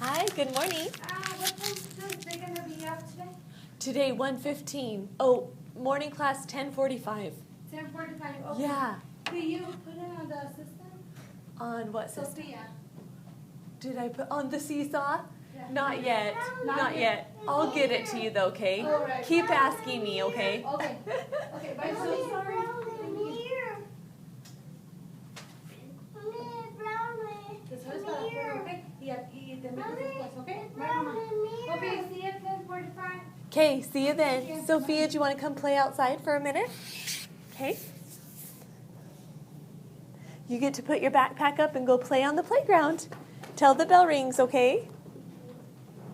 Hi, good morning. What time is they going to be up today? Today, 1:15. Oh, morning class, 10:45. 10:45. Okay. Yeah. Did you put it on the system? On what system? Sophia. Did I put on the seesaw? Yeah. Not yet. Not yet. I'll get it to you though, okay? All right. Keep asking me, okay? Okay. Okay, but I'm so sorry. Después para afuera, ¿ok? Y te metes después, ¿ok? Bye, mamá. Okay, see you at 10:45. Okay, see you then. Sophia, do you want to come play outside for a minute? Okay. You get to put your backpack up and go play on the playground. Till the bell rings, okay?